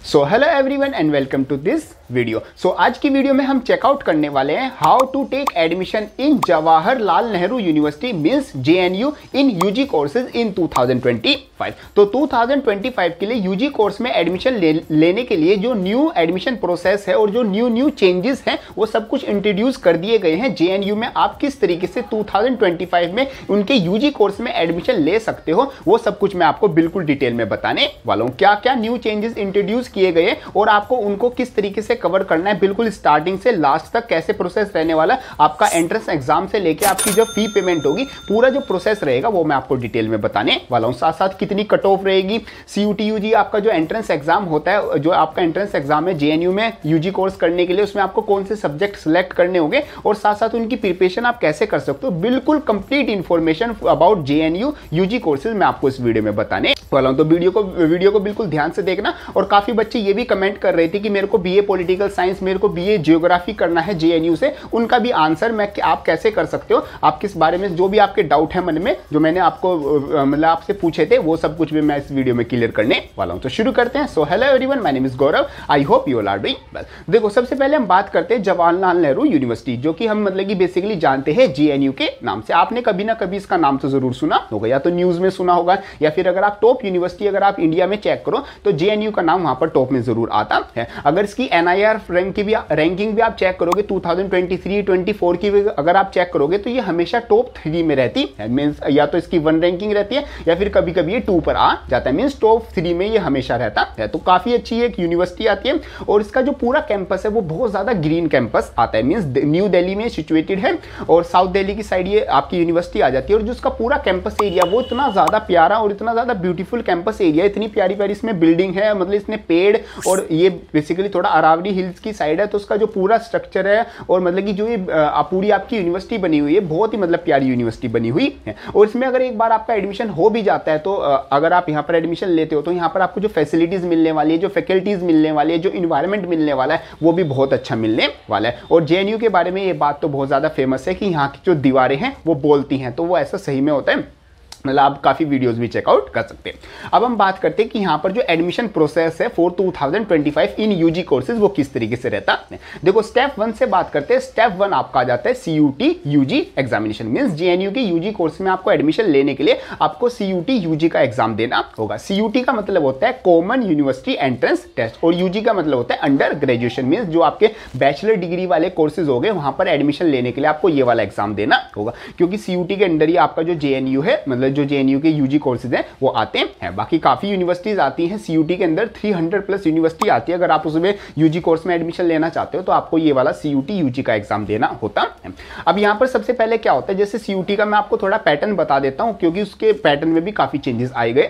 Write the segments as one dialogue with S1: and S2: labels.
S1: So hello everyone and welcome to this video. So आज की video में हम चेकआउट करने वाले हैं how to take admission in Jawaharlal Nehru University means JNU in UG courses in 2025। तो 2025 के लिए यूजी कोर्स में एडमिशन लेने के लिए जो न्यू एडमिशन प्रोसेस है और जो न्यू चेंजेस हैं वो सब कुछ इंट्रोड्यूस कर दिए गए हैं। जेएनयू में आप किस तरीके से 2025 में उनके यूजी कोर्स में एडमिशन ले सकते हो वो सब कुछ मैं आपको बिल्कुल डिटेल में बताने वाला हूँ। क्या क्या न्यू चेंजेस इंट्रोड्यूस किए गए और आपको उनको किस तरीके से कवर करना है, बिल्कुल स्टार्टिंग से लास्ट तक कैसे प्रोसेस रहने वाला, आपका एंट्रेंस एग्जाम से लेके आपकी जो फी पेमेंट होगी पूरा जो प्रोसेस रहेगा वो मैं आपको डिटेल में बताने वाला हूं। साथ साथ कितनी कट ऑफ रहेगी, सीयूटी यूजी आपका जो एंट्रेंस एग्जाम होता है, जो आपका एंट्रेंस एग्जाम है जेएनयू में यूजी कोर्स करने के लिए, उसमें आपको कौन से सब्जेक्ट सिलेक्ट करने होंगे और साथ साथ उनकी प्रिपरेशन आप कैसे कर सकते हो, बिल्कुल complete information about JNU UG courses मैं आपको इस वीडियो में बताने वाला हूं। तो वीडियो को बिल्कुल ध्यान से देखना। और काफी बच्चे ये भी कमेंट कर रहे थे कि मेरे को बीए पॉलिटिकल साइंस, मेरे को बीए ज्योग्राफी करना है जेएनयू से, उनका भी आंसर मैं आप कैसे कर सकते हो, आप किस बारे में जो भी आपके डाउट है मन में, जो मैंने आपको मतलब आपसे पूछे थे, वो सब कुछ भी मैं इस वीडियो में क्लियर करने वाला हूं। तो शुरू करते हैं। So hello everyone, my name is Gaurav, I hope you all are doing well. देखो, सबसे पहले हम बात करते हैं जवाहरलाल नेहरू यूनिवर्सिटी, जो कि हम मतलब कि बेसिकली जानते हैं जेएनयू के नाम से। आपने कभी ना कभी इसका नाम तो जरूर सुना होगा, या तो न्यूज में सुना होगा, या फिर अगर आप टॉप यूनिवर्सिटी अगर आप इंडिया में चेक करो तो जेएनयू का नाम वहां पर टॉप में जरूर आता है। अगर इसकी एनआईआर रैंकिंग भी आप चेक करोगे 2023-24 की अगर आप चेक करोगे तो ये हमेशा टॉप 3 में रहती है। मींस या तो इसकी 1 रैंकिंग रहती है या फिर कभी कभी ये 2 पर आ जाता है। मींस टॉप 3 में ये हमेशा रहता है। तो काफी अच्छी एक यूनिवर्सिटी आती है और इसका जो पूरा कैंपस है वो बहुत ज्यादा ग्रीन कैंपस आता है। मींस न्यू दिल्ली में सिचुएटेड है और साउथ दिल्ली की साइड ये आपकी यूनिवर्सिटी आ जाती है। और जो उसका पूरा कैंपस एरिया वो इतना ज्यादा प्यारा और इतना ज्यादा ब्यूटीफुल कैंपस एरिया, इतनी प्यारी प्यारी इसमें बिल्डिंग है, मतलब इसमें पेड़, और ये बेसिकली थोड़ा अरावली हिल्स की साइड है। तो उसका जो पूरा स्ट्रक्चर है और मतलब कि जो ये पूरी आपकी यूनिवर्सिटी बनी हुई है, बहुत ही मतलब प्यारी यूनिवर्सिटी बनी हुई है। और इसमें अगर एक बार आपका एडमिशन हो भी जाता है तो अगर आप यहाँ पर एडमिशन लेते हो तो यहाँ पर आपको जो फैसिलिटीज मिलने वाली है, जो फैकल्टीज मिलने वाली है, जो इन्वायरमेंट मिलने वाला है वो भी बहुत अच्छा मिलने वाला है। और जेएनयू के बारे में ये बात तो बहुत ज्यादा फेमस है कि यहाँ की जो दीवारें हैं वो बोलती हैं, तो वो ऐसा सही में होता है। मतलब आप काफी वीडियोस भी चेकआउट कर सकते हैं। अब हम बात करते हैं कि यहाँ पर जो एडमिशन प्रोसेस है फॉर 2025 इन यूजी कोर्सेज वो किस तरीके से रहता है। देखो, स्टेप 1 से बात करते हैं। स्टेप 1 आपका आ जाता है CUT UG examination. Means JNU के यूजी कोर्स में आपको एडमिशन लेने के लिए आपको सीयूटी यूजी का एग्जाम देना होगा। सीयूटी का मतलब होता है कॉमन यूनिवर्सिटी एंट्रेंस टेस्ट और यूजी का मतलब होता है अंडर ग्रेजुएशन। मींस जो आपके बैचलर डिग्री वाले कोर्सेज हो गए वहां पर एडमिशन लेने के लिए आपको ये वाला एग्जाम देना होगा, क्योंकि सीयूटी के अंडर ही आपका जो जेएनयू है, मतलब जो जेएनयू के यूजी कोर्सेज हैं वो आते हैं। बाकी काफी यूनिवर्सिटीज आती हैं सीयूटी के अंदर, 300 प्लस यूनिवर्सिटी आती है। अगर आप उसमें यूजी कोर्स में एडमिशन लेना चाहते हो तो आपको ये वाला सीयूटी यूजी का एग्जाम देना होता है। अब यहाँ पर सबसे पहले क्या होता है, जैसे सीयूटी का मैं आपको थोड़ा पैटर्न बता देता हूँ, क्योंकि उसके पैटर्न में भी काफी चेंजेस आए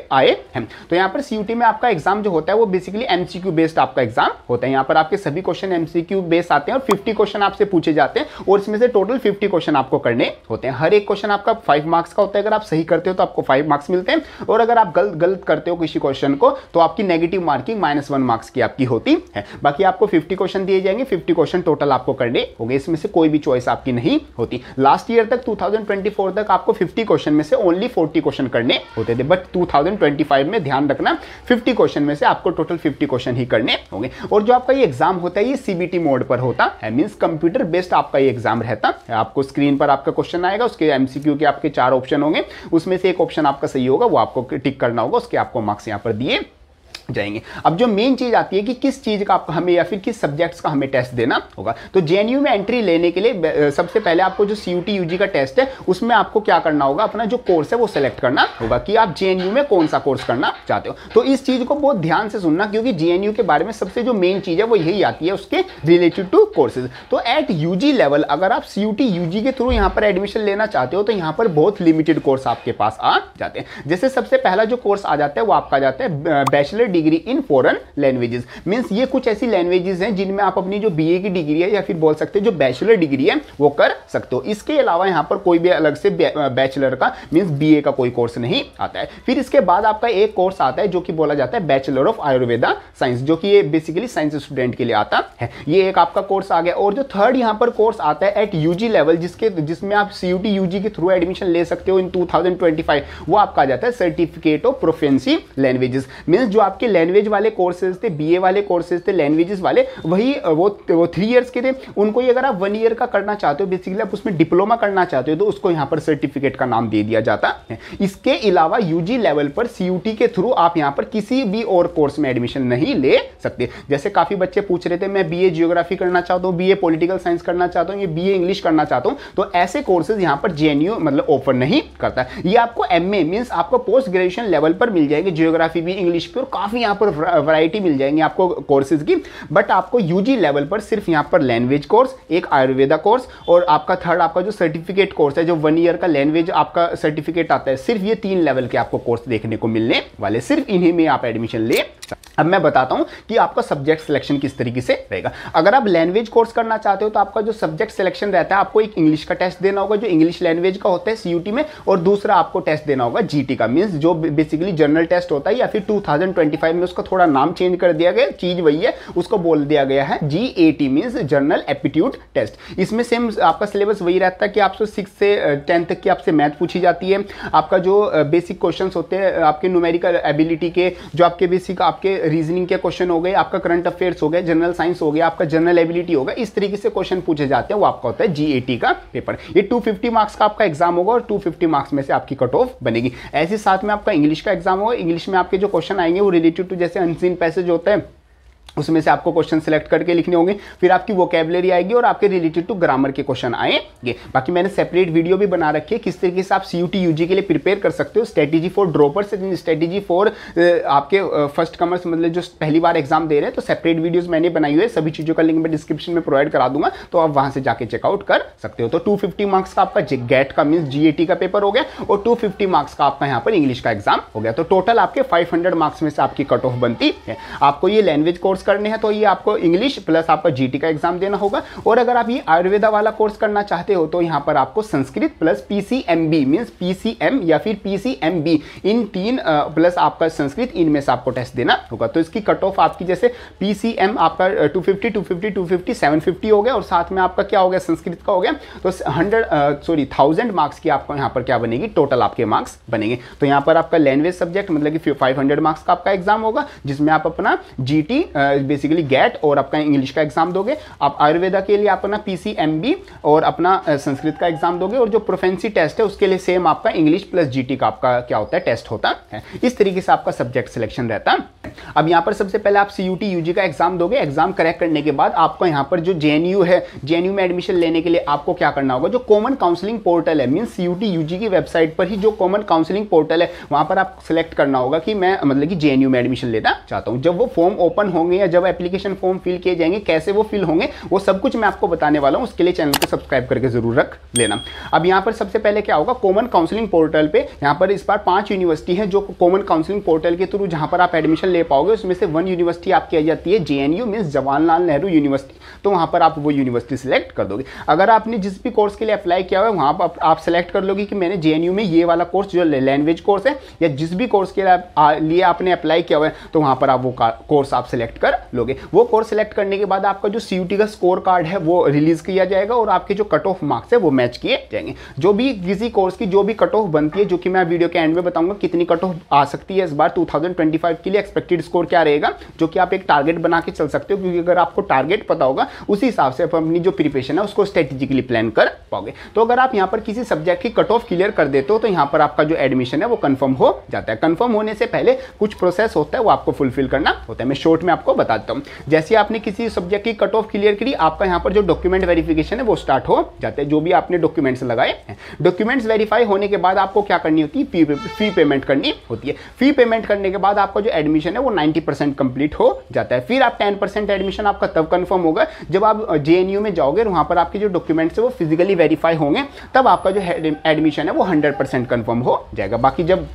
S1: हैं। तो यहाँ पर सीयूटी में आपका एग्जाम जो होता है वो बेसिकली एमसीक्यू बेस्ड आपका एग्जाम होता है। यहाँ पर आपके सभी क्वेश्चन एमसीक्यू बेस्ड आते हैं और 50 क्वेश्चन आपसे पूछे जाते हैं और इसमें से टोटल 50 क्वेश्चन आपको करने होते हैं। हर एक क्वेश्चन आपका 5 मार्क्स का होता है। अगर आप सही करते हो तो आपको 5 मार्क्स मिलते हैं और अगर आप गलत करते हो किसी क्वेश्चन को तो आपकी नेगेटिव मार्किंग -1 मार्क्स की आपकी होती है। बाकी आपको 50 क्वेश्चन दिए जाएंगे, 50 क्वेश्चन टोटल आपको करने होंगे। इसमें से कोई भी चॉइस आपकी नहीं होती। लास्ट ईयर तक 2024 तक आपको 50 क्वेश्चन में से ओनली 40 क्वेश्चन करने होते थे, बट 2025 में ध्यान रखना 50 क्वेश्चन में से आपको टोटल 50 क्वेश्चन ही करने होंगे। और जो आपका ये एग्जाम होता है ये सीबीटी मोड पर होता है। मींस कंप्यूटर बेस्ड आपका ये एग्जाम रहता है। आपको स्क्रीन पर आपका क्वेश्चन आएगा, उसके एमसीक्यू के आपके 4 ऑप्शन होंगे, उसमें से एक ऑप्शन आपका सही होगा, वो आपको टिक करना होगा, उसके आपको मार्क्स यहां पर दिए जाएंगे। अब जो मेन चीज आती है कि किस चीज का हमें या फिर किस सब्जेक्ट्स का हमें टेस्ट देना होगा। तो जेएनयू में एंट्री लेने के लिए सबसे पहले आपको जो सीयूटी यूजी का टेस्ट है उसमें आपको क्या करना होगा, अपना जो कोर्स है वो सिलेक्ट करना होगा कि आप जेएनयू में कौन सा कोर्स करना चाहते हो। तो इस चीज को बहुत ध्यान से सुनना, क्योंकि जेएनयू के बारे में सबसे जो मेन चीज है वो यही आती है उसके रिलेटेड टू कोर्सेज। तो एट यूजी लेवल अगर आप सीयूटी यूजी के थ्रू यहाँ पर एडमिशन लेना चाहते हो तो यहाँ पर बहुत लिमिटेड कोर्स आपके पास आ जाते हैं। जैसे सबसे पहला जो कोर्स आ जाता है वो आपका जाता है bachelor degree in foreign languages. Means ये कुछ ऐसी लैंग्वेजेस हैं जिनमें आप अपनी जो बीए की डिग्री है या फिर बोल सकते हो जो बैचलर डिग्री है वो कर सकते हो। इसके अलावा यहाँ पर कोई भी अलग से बैचलर का मींस बीए का कोई कोर्स नहीं आता है। फिर इसके बाद आपका एक कोर्स आता है जो कि बोला जाता है बैचलर ऑफ आयुर्वेदा साइंस, जो कि ये बेसिकली साइंस स्टूडेंट के लिए आता है। ये एक आपका कोर्स आ गया। और जो थर्ड यहाँ पर कोर्स आता है एट यूजी लेवल, जिसमें आप सीयूटी यूजी के थ्रू एडमिशन ले सकते हो इन 2025, वो आपका आ जाता है certificate of proficiency languages. Means जो आपके आपके लैंग्वेज वाले कोर्सेज थे, बीए वाले कोर्सेज थे लैंग्वेजेस वाले, वही वो 3 इयर्स के थे। उनको ही अगर आप 1 ईयर का करना चाहते हो, बेसिकली आप उसमें डिप्लोमा करना चाहते हो, तो उसको यहाँ पर सर्टिफिकेट का नाम दे दिया जाता है। इसके अलावा यूजी लेवल पर सीयूटी के थ्रू आप यहाँ पर किसी भी और कोर्स में एडमिशन नहीं ले सकते। जैसे काफी बच्चे पूछ रहे थे मैं बीए जियोग्राफी करना चाहता हूँ, बीए पॉलिटिकल साइंस करना चाहता हूँ, ये बीए इंग्लिश करना चाहता हूँ, तो ऐसे कोर्सेज यहाँ पर जेएनयू मतलब ऑफर नहीं करता। ये आपको एमए मींस आपको पोस्ट ग्रेजुएशन लेवल पर मिल जाएंगे, जियोग्राफी भी, इंग्लिश भी, और काफी यहाँ पर वैरायटी मिल जाएंगे आपको कोर्सेज की। बट आपको यूजी लेवल पर सिर्फ यहाँ पर लैंग्वेज कोर्स, एक आयुर्वेदा कोर्स, और आपका थर्ड आपका जो सर्टिफिकेट कोर्स है, जो 1 ईयर का लैंग्वेज आपका सर्टिफिकेट आता है, सिर्फ ये 3 लेवल के आपको कोर्स देखने को मिलने वाले, सिर्फ इन्हीं में आप एडमिशन ले। अब मैं बताता हूं कि आपका सब्जेक्ट सिलेक्शन किस तरीके से रहेगा। अगर आप लैंग्वेज कोर्स करना चाहते हो तो आपका जो सब्जेक्ट सिलेक्शन रहता है, आपको एक इंग्लिश का टेस्ट देना होगा जो इंग्लिश लैंग्वेज का होता है सीयूटी में, और दूसरा आपको टेस्ट देना होगा जीटी का, मींस जो बेसिकली जनरल टेस्ट होता है, या फिर 2025 में उसका थोड़ा नाम चेंज कर दिया गया, चीज वही है, उसको बोल दिया गया है GAT means general aptitude test. इसमें सेम आपका सिलेबस वही रहता है कि आपसे 6 से 10 तक की आपसे मैथ पूछी जाती है, आपका जो बेसिक क्वेश्चन होते हैं आपके न्यूमेरिकल एबिलिटी के, जो आपके बेसिक आपके रीजनिंग के क्वेश्चन हो गए, आपका करंट अफेयर्स हो गए, जनरल साइंस हो गया, आपका जनरल एबिलिटी होगा, इस तरीके से क्वेश्चन पूछे जाते हैं, वो आपका होता है जीएटी का पेपर। ये 250 मार्क्स का आपका एग्जाम होगा और 250 मार्क्स में से आपकी कट ऑफ बनेगी। ऐसे साथ में आपका इंग्लिश का एग्जाम होगा, इंग्लिश में आपके जो क्वेश्चन आएंगे वो रिलेटेड टू जैसे अनसीन पैसेज होता है, उसमें से आपको क्वेश्चन सिलेक्ट करके लिखने होंगे, फिर आपकी वोकैबुलरी आएगी और आपके रिलेटेड टू ग्रामर के क्वेश्चन आएंगे। बाकी मैंने सेपरेट वीडियो भी बना रखी है किस तरीके से आप सीयूटी यूजी के लिए प्रिपेयर कर सकते हो, strategy for droppers, strategy for आपके फर्स्ट कमर्स, मतलब जो पहली बार एग्जाम दे रहे हैं, तो सेपरेट वीडियोस मैंने बनाई हुई है, सभी चीज़ों का लिंक मैं डिस्क्रिप्शन में प्रोवाइड करा दूंगा, तो आप वहां से जाके चेकआउट कर सकते हो। तो 250 मार्क्स का आपका गेट का मीन्स जीएटी का पेपर हो गया, और 250 मार्क्स का आपका यहाँ पर इंग्लिश का एग्जाम हो गया, तो टोटल आपके 500 मार्क्स में से आपकी कट ऑफ बनती है। आपको ये लैंग्वेज कोर्स करने हैं तो ये आपको इंग्लिश प्लस आपका जीटी का एग्जाम देना होगा, और अगर आप ये आयुर्वेदा वाला कोर्स करना चाहते हो तो यहाँ पर आपको Sanskrit plus PCMB means PCM या फिर पीसीएमबी, इन 3 प्लस आपका संस्कृत, इनमें से आपको टेस्ट देना होगा। तो इसकी कट ऑफ आपकी जैसे पीसीएम आपका 250 250 250 750 हो गया, और साथ में आपका क्या हो गया, संस्कृत का हो गया, तो 1000 मार्क्स की आपको यहाँ पर क्या बनेगी, टोटल आपके मार्क्स बनेंगे। तो यहाँ पर आपका लैंग्वेज सब्जेक्ट मतलब कि 500 मार्क्स का आपका एग्जाम होगा, जिसमें आप अपना जीटी बेसिकली गेट और आपका इंग्लिश का एग्जाम दोगे। आप आयुर्वेदा के लिए अपना पीसीएमबी और अपना संस्कृत का एग्जाम दोगे, और जो प्रोफेंसी टेस्ट है उसके लिए सेम आपका इंग्लिश प्लस जीटी का आपका क्या होता है, टेस्ट होता है। इस तरीके से आपका सब्जेक्ट सिलेक्शन रहता है। अब यहाँ पर सबसे पहले आप सीयूटी यूजी का एग्जाम दोगे, एग्जाम क्रैक करने के बाद आपको यहाँ पर जो जेएनयू है, जेएनयू में एडमिशन लेने के लिए आपको क्या करना होगा, जो कॉमन काउंसलिंग पोर्टल है, मींस सीयूटी यूजी की वेबसाइट पर ही जो कॉमन काउंसलिंग पोर्टल है, वहां पर आप सिलेक्ट करना होगा कि मैं मतलब कि जेएनयू में एडमिशन लेना चाहता हूं। जब वो फॉर्म ओपन होंगे या जब एप्लीकेशन फॉर्म फिल किए जाएंगे, कैसे वो फिल होंगे, वो सब कुछ मैं आपको बताने वाला हूं, उसके लिए चैनल को सब्सक्राइब करके जरूर रख लेना। अब यहाँ पर सबसे पहले क्या होगा, कॉमन काउंसलिंग पोर्टल पे यहाँ पर इस बार 5 यूनिवर्सिटी है जो कॉमन काउंसलिंग पोर्टल के थ्रू जहां पर आप एडमिशन ले पाओगे, उसमें से 1 यूनिवर्सिटी आपकी आ जाती है JNU means Jawaharlal Nehru university, तो वहां पर आप वो यूनिवर्सिटी सिलेक्ट कर दोगे। अगर आपने जिस भी कोर्स के लिए अप्लाई किया हुआ है वहां पर आप सिलेक्ट कर लोगे कि मैंने जेएनयू में ये वाला कोर्स जो लैंग्वेज कोर्स है, या जिस भी कोर्स के लिए आपने अप्लाई किया हुआ है, तो वहां पर आप वो कोर्स आप सिलेक्ट कर लोगे। वो कोर्स सिलेक्ट करने के बाद आपका जो सीयूटी का स्कोर कार्ड है वो रिलीज किया जाएगा, और आपके जो कट ऑफ मार्क्स है वो मैच किए जाएंगे। जो भी किसी कोर्स की जो भी कट ऑफ बनती है, जो कि मैं वीडियो के एंड में बताऊंगा कितनी कट ऑफ आ सकती है इस बार 2025 के लिए, एक्सपेक्टेड स्कोर क्या रहेगा, जो कि आप एक टारगेट बना के चल सकते हो, क्योंकि अगर आपको टारगेट पता होगा उसी हिसाब से आप अपनी जो प्रिपरेशन है उसको स्ट्रेटेजिकली प्लान कर पाओगे। तो अगर आप यहाँ पर किसी सब्जेक्ट की कट ऑफ क्लियर कर देते हो तो यहाँ पर आपका जो एडमिशन है वो कंफर्म हो जाता है। कंफर्म होने से पहले कुछ प्रोसेस होता है वो आपको फुलफिल करना होता है, मैं शॉर्ट में आपको बताता हूँ। जैसे आपने किसी सब्जेक्ट की कट ऑफ क्लियर करी, आपका यहाँ पर जो डॉक्यूमेंट वेरिफिकेशन है वो स्टार्ट हो जाता है, जो भी आपने डॉक्यूमेंट्स लगाए हैं। डॉक्यूमेंट्स वेरीफाई होने के बाद आपको क्या करनी होती है, फी पेमेंट करनी होती है। फी पेमेंट करने के बाद आपका जो एडमिशन है वो 90% कंप्लीट हो जाता है। फिर आप 10% एडमिशन आपका तब कंफर्म होगा जब आप जेएनयू में जाओगे, वहां पर आपके जो डॉक्यूमेंट्स है वो फिजिकली वेरीफाई होंगे, तब आपका जो एडमिशन है वो 100% कंफर्म हो जाएगा। बाकी जब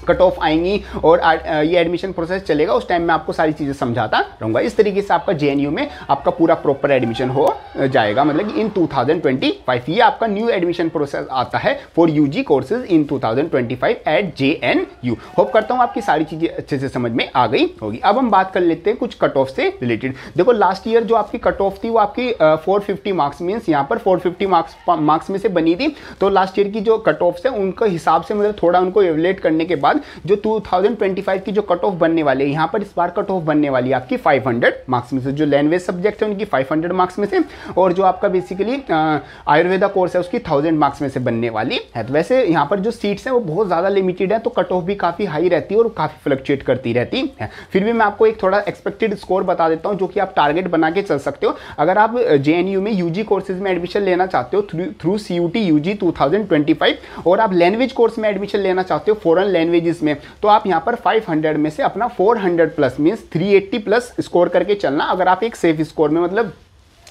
S1: कट ऑफ आएंगी और ये एडमिशन प्रोसेस चलेगा, उस टाइम में आपको सारी चीज़ें समझाता रहूँगा। इस तरीके से आपका जेएनयू में आपका पूरा प्रॉपर एडमिशन हो जाएगा, मतलब इन 2025। ये आपका न्यू एडमिशन प्रोसेस आता है for UG courses in 2025 at JNU. Hope करता हूँ आपकी सारी चीज़ें अच्छे से समझ में आ गई होगी। अब हम बात कर लेते हैं कुछ कट ऑफ से रिलेटेड। देखो लास्ट ईयर जो आपकी कट ऑफ थी वो आपकी 450 मार्क्स मीन्स यहाँ पर 450 मार्क्स में से बनी थी। तो लास्ट ईयर की जो कट ऑफ है उनके हिसाब से मतलब थोड़ा उनको एवलेट करने के बाद जो 2025 की जो कट ऑफ बनने वाली है, यहाँ पर इस बार कट ऑफ बनने वाली है आपकी 500 मार्क्स में से, जो लैंग्वेज सब्जेक्ट है उनकी 500 मार्क्स में से, और जो आपका बेसिकली आयुर्वेदा कोर्स है उसकी 1000 मार्क्स में से बनने वाली है। तो वैसे यहाँ पर जो सीट्स हैं वो बहुत ज़्यादा लिमिटेड है, तो कट ऑफ भी काफ़ी हाई रहती है और काफ़ी फ्लक्चुएट करती रहती है। फिर भी मैं आपको एक थोड़ा एक्सपेक्टेड स्कोर बता देता हूँ जो कि आप टारगेट बना के चल सकते हो। अगर आप JNU में यूजी कोर्सेज में एडमिशन लेना चाहते हो थ्रू CUT UG 2025 और आप लैंग्वेज कोर्स में एडमिशन लेना चाहते हो फॉरेन लैंग्वेजेस में, तो आप यहाँ पर 500 में से अपना 400 प्लस मीन्स 380 प्लस स्कोर करके चलना, अगर आप एक सेफ स्कोर में मतलब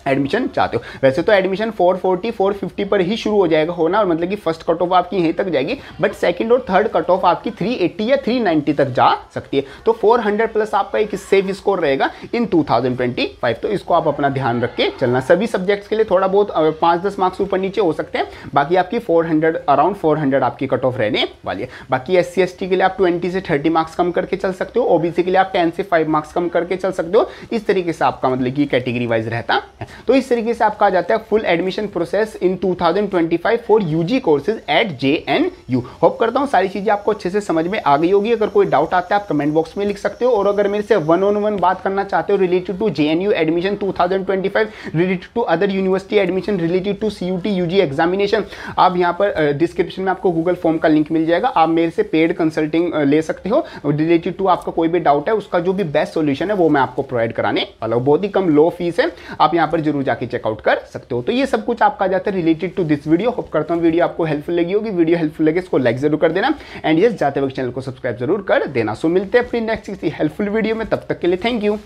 S1: एडमिशन चाहते हो। वैसे तो एडमिशन 440 450 पर ही शुरू हो जाएगा होना, और मतलब कि फर्स्ट कट ऑफ आपकी यहीं तक जाएगी, बट सेकंड और थर्ड कट ऑफ आपकी 380 या 390 तक जा सकती है। तो 400 प्लस आपका एक सेफ स्कोर रहेगा इन 2025, तो इसको आप अपना ध्यान रख के चलना। सभी सब्जेक्ट्स के लिए थोड़ा बहुत 5-10 मार्क्स ऊपर नीचे हो सकते हैं, बाकी आपकी 400 अराउंड 400 आपकी कट ऑफ रहने वाली है। बाकी SC ST के लिए आप 20 से 30 मार्क्स कम करके चल सकते हो, OBC के लिए आप 10 से 5 मार्क्स कम करके चल सकते हो। इस तरीके से आपका मतलब कि कैटेगरी वाइज रहता है। तो इस तरीके से आपका आ जाता है full admission process in 2025 for UG courses at JNU। Hope करता हूं सारी चीजें आपको अच्छे से समझ में आ गई होगी। अगर कोई डाउट आता है आप कमेंट बॉक्स में लिख सकते हो, और अगर मेरे से 1-on-1 बात करना चाहते हो related to JNU admission 2025, related to other university admission, related to CUT UG examination, आप यहाँ पर डिस्क्रिप्शन में आपको गूगल फॉर्म का लिंक मिल जाएगा। आप मेरे से पेड कंसल्टिंग ले सकते हो, रिलेटेड टू आपका कोई भी डाउट है उसका जो भी बेस्ट सोल्यूशन है वो मैं आपको प्रोवाइड कराने वाला हूँ। बहुत ही कम लो फीस है, आप यहाँ पर जरूर जाके चेकआउट कर सकते हो। तो ये सब कुछ आपका जाता है related to this video. Hope करता हूँ वीडियो आपको हेल्पफुल लगी होगी। वीडियो हेल्पफुल लगे इसको लाइक जरूर कर देना, एंड यस जाते वक्त चैनल को सब्सक्राइब जरूर कर देना। सो मिलते हैं अपनी नेक्स्ट किसी हेल्पफुल वीडियो में, तब तक के लिए थैंक यू।